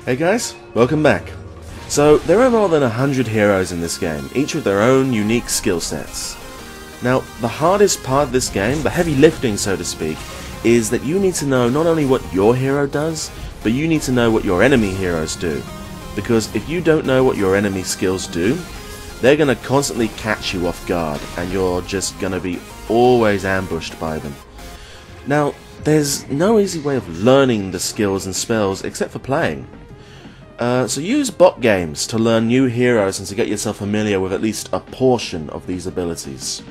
Hey guys, welcome back. So, there are more than 100 heroes in this game, each with their own unique skill sets. Now, the hardest part of this game, the heavy lifting so to speak, is that you need to know not only what your hero does, but you need to know what your enemy heroes do. Because if you don't know what your enemy skills do, they're going to constantly catch you off guard, and you're just going to be always ambushed by them. Now, there's no easy way of learning the skills and spells except for playing. So use bot games to learn new heroes and to get yourself familiar with at least a portion of these abilities.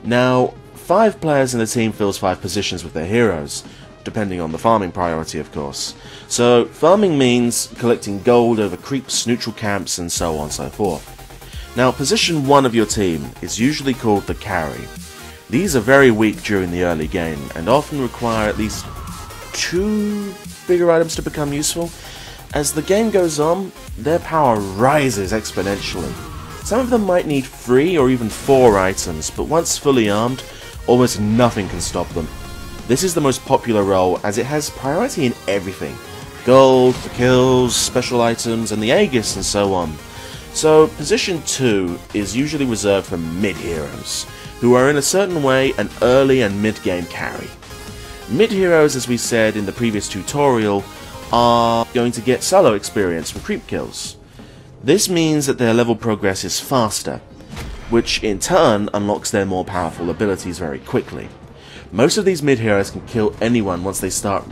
Now, 5 players in a team fills 5 positions with their heroes, depending on the farming priority of course. So farming means collecting gold over creeps, neutral camps and so on and so forth. Now position 1 of your team is usually called the carry. These are very weak during the early game and often require at least 2 bigger items to become useful. As the game goes on, their power rises exponentially. Some of them might need 3 or even 4 items, but once fully armed, almost nothing can stop them. This is the most popular role as it has priority in everything. Gold, the kills, special items, and the Aegis and so on. So position 2 is usually reserved for mid-heroes, who are in a certain way an early and mid-game carry. Mid-heroes, as we said in the previous tutorial, are going to get solo experience from creep kills. This means that their level progress is faster, which in turn unlocks their more powerful abilities very quickly. Most of these mid-heroes can kill anyone once they start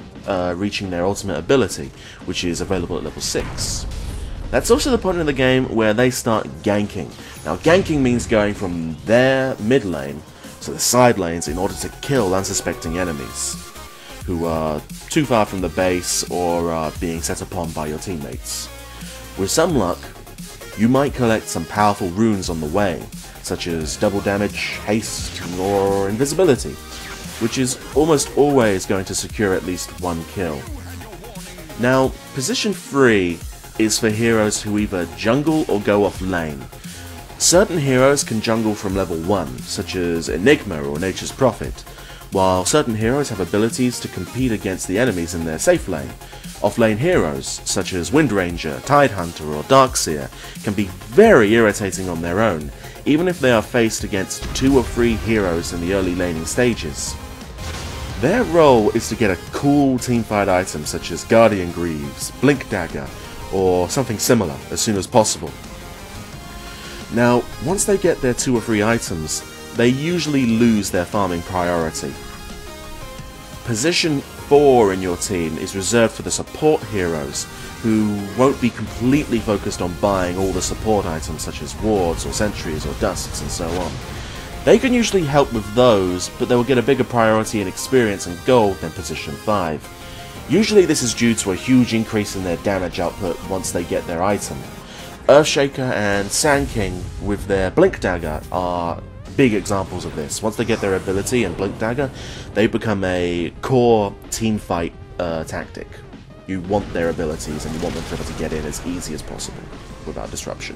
reaching their ultimate ability, which is available at level 6. That's also the point in the game where they start ganking. Now ganking means going from their mid lane to the side lanes in order to kill unsuspecting enemies who are too far from the base or are being set upon by your teammates. With some luck, you might collect some powerful runes on the way, such as double damage, haste, or invisibility, which is almost always going to secure at least 1 kill. Now, position 3 is for heroes who either jungle or go off lane. Certain heroes can jungle from level 1, such as Enigma or Nature's Prophet, while certain heroes have abilities to compete against the enemies in their safe lane. Off-lane heroes, such as Windranger, Tidehunter or Darkseer, can be very irritating on their own, even if they are faced against 2 or 3 heroes in the early laning stages. Their role is to get a cool teamfight item such as Guardian Greaves, Blink Dagger, or something similar as soon as possible. Now, once they get their 2 or 3 items, they usually lose their farming priority. Position 4 in your team is reserved for the support heroes, who won't be completely focused on buying all the support items such as wards or sentries or dusts and so on. They can usually help with those, but they will get a bigger priority in experience and gold than position 5. Usually this is due to a huge increase in their damage output once they get their item. Earthshaker and Sand King with their Blink Dagger are big examples of this. Once they get their ability and Blink Dagger, they become a core teamfight tactic. You want their abilities and you want them to be able to get in as easy as possible without disruption.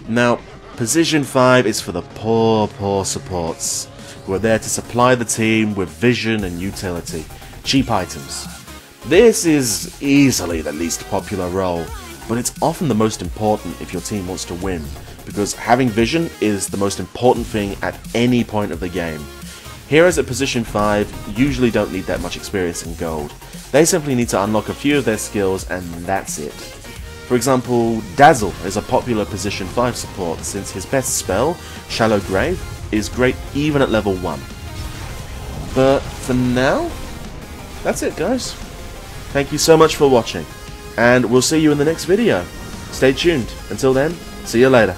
Now, position 5 is for the poor supports, who are there to supply the team with vision and utility, cheap items. This is easily the least popular role, but it's often the most important if your team wants to win, because having vision is the most important thing at any point of the game. Heroes at position 5 usually don't need that much experience in gold. They simply need to unlock a few of their skills and that's it. For example, Dazzle is a popular position 5 support since his best spell, Shallow Grave, is great even at level 1. But for now, that's it guys. Thank you so much for watching, and we'll see you in the next video. Stay tuned. Until then, see you later.